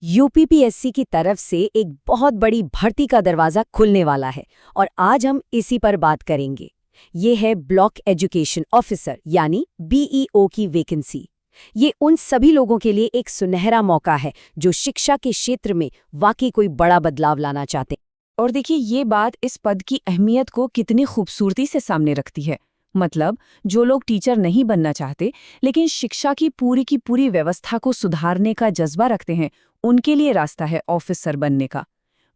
UPPSC की तरफ से एक बहुत बड़ी भर्ती का दरवाजा खुलने वाला है और आज हम इसी पर बात करेंगे। ये है ब्लॉक एजुकेशन ऑफिसर यानी बीईओ की वैकेंसी। ये उन सभी लोगों के लिए एक सुनहरा मौका है जो शिक्षा के क्षेत्र में वाकई कोई बड़ा बदलाव लाना चाहते हैं। और देखिए ये बात इस पद की अहमियत को कितनी खूबसूरती से सामने रखती है। मतलब जो लोग टीचर नहीं बनना चाहते लेकिन शिक्षा की पूरी व्यवस्था को सुधारने का जज्बा रखते हैं, उनके लिए रास्ता है ऑफिसर बनने का।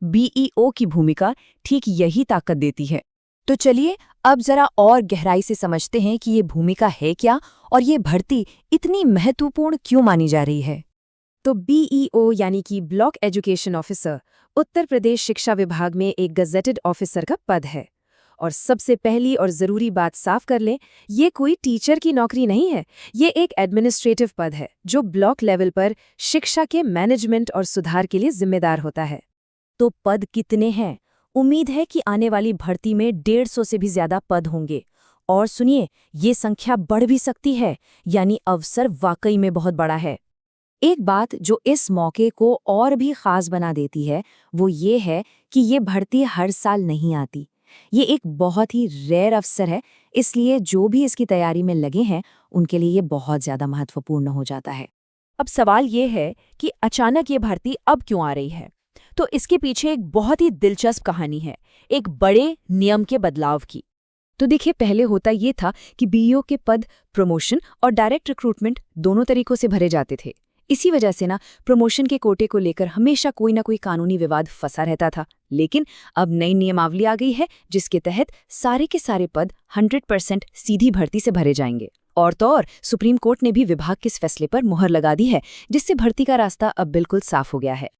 बीईओ की भूमिका ठीक यही ताकत देती है। तो चलिए अब जरा और गहराई से समझते हैं कि ये भूमिका है क्या और ये भर्ती इतनी महत्वपूर्ण क्यों मानी जा रही है। तो बीईओ यानी कि block education officer Uttar Pradesh शिक्षा विभाग में एक गजेटेड ऑफिसर का पद है। और सबसे पहली और ज़रूरी बात साफ कर लें, ये कोई टीचर की नौकरी नहीं है। ये एक एडमिनिस्ट्रेटिव पद है जो ब्लॉक लेवल पर शिक्षा के मैनेजमेंट और सुधार के लिए जिम्मेदार होता है। तो पद कितने हैं? उम्मीद है कि आने वाली भर्ती में 150 से भी ज़्यादा पद होंगे। और सुनिए, ये संख्या बढ़ भी सकती है, यानी अवसर वाकई में बहुत बड़ा है। एक बात जो इस मौके को और भी खास बना देती है वो ये है कि ये भर्ती हर साल नहीं आती। ये एक बहुत ही रेयर अवसर है, इसलिए जो भी इसकी तैयारी में लगे हैं उनके लिए ये बहुत ज़्यादा महत्वपूर्ण हो जाता है। अब सवाल ये है कि अचानक ये भर्ती अब क्यों आ रही है? तो इसके पीछे एक बहुत ही दिलचस्प कहानी है, एक बड़े नियम के बदलाव की। तो देखिए, पहले होता ये था कि बीईओ के पद प्रमोशन और डायरेक्ट रिक्रूटमेंट दोनों तरीकों से भरे जाते थे। इसी वजह से प्रमोशन के कोटे को लेकर हमेशा कोई ना कोई कानूनी विवाद फंसा रहता था। लेकिन अब नई नियमावली आ गई है जिसके तहत सारे के सारे पद 100% सीधी भर्ती से भरे जाएंगे। और तो और सुप्रीम कोर्ट ने भी विभाग के इस फैसले पर मुहर लगा दी है, जिससे भर्ती का रास्ता अब बिल्कुल साफ हो गया है।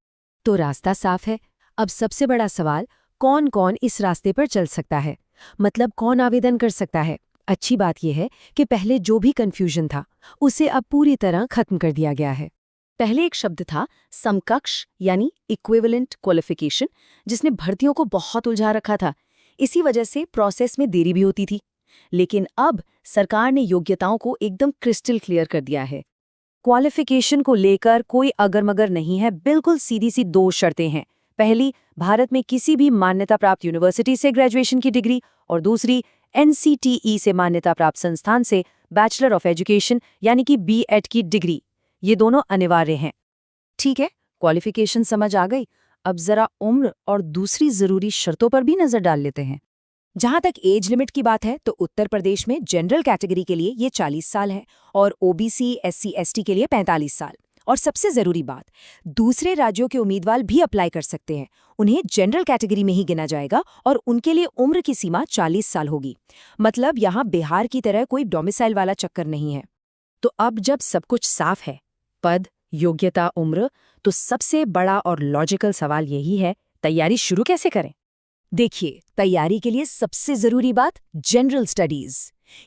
तो रास्ता साफ है, अब सबसे बड़ा सवाल, कौन कौन इस रास्ते पर चल सकता है? मतलब कौन आवेदन कर सकता है? अच्छी बात यह है कि पहले जो भी कन्फ्यूजन था उसे अब पूरी तरह खत्म कर दिया गया है। पहले एक शब्द था समकक्ष यानी इक्विवेलेंट क्वालिफिकेशन, जिसने भर्तियों को बहुत उलझा रखा था। इसी वजह से प्रोसेस में देरी भी होती थी। लेकिन अब सरकार ने योग्यताओं को एकदम क्रिस्टल क्लियर कर दिया है। क्वालिफिकेशन को लेकर कोई अगर मगर नहीं है, बिल्कुल सीधी सी 2 शर्तें हैं। पहली, भारत में किसी भी मान्यता प्राप्त यूनिवर्सिटी से ग्रेजुएशन की डिग्री, और दूसरी एनसीटीई से मान्यता प्राप्त संस्थान से बैचलर ऑफ एजुकेशन यानी कि बीएड की डिग्री। ये दोनों अनिवार्य हैं। ठीक है, क्वालिफिकेशन समझ आ गई। अब जरा उम्र और दूसरी जरूरी शर्तों पर भी नजर डाल लेते हैं। जहां तक एज लिमिट की बात है तो उत्तर प्रदेश में जनरल कैटेगरी के लिए ये 40 साल है और ओबीसी एससी एसटी के लिए 45 साल। और सबसे जरूरी बात, दूसरे राज्यों के उम्मीदवार भी अप्लाई कर सकते हैं। उन्हें जनरल कैटेगरी में ही गिना जाएगा और उनके लिए उम्र की सीमा 40 साल होगी। मतलब यहाँ बिहार की तरह कोई डोमिसाइल वाला चक्कर नहीं है। तो अब जब सब कुछ साफ है, पद, योग्यता, उम्र, तो सबसे बड़ा और लॉजिकल सवाल यही है, तैयारी शुरू कैसे करें? देखिए, तैयारी के लिए सबसे जरूरी बात जनरल स्टडीज।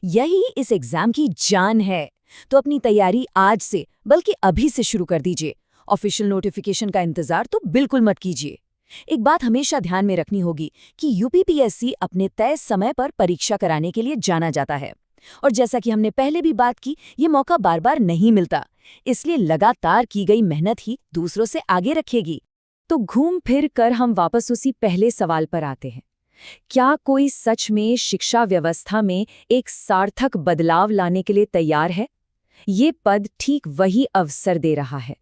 यही इस एग्जाम की जान है। तो अपनी तैयारी आज से, बल्कि अभी से शुरू कर दीजिए। ऑफिशियल नोटिफिकेशन का इंतजार तो बिल्कुल मत कीजिए। एक बात हमेशा ध्यान में रखनी होगी कि यूपीपीएससी अपने तय समय पर परीक्षा कराने के लिए जाना जाता है। और जैसा कि हमने पहले भी बात की, ये मौका बार बार नहीं मिलता, इसलिए लगातार की गई मेहनत ही दूसरों से आगे रखेगी। तो घूम फिर कर हम वापस उसी पहले सवाल पर आते हैं, क्या कोई सच में शिक्षा व्यवस्था में एक सार्थक बदलाव लाने के लिए तैयार है? ये पद ठीक वही अवसर दे रहा है।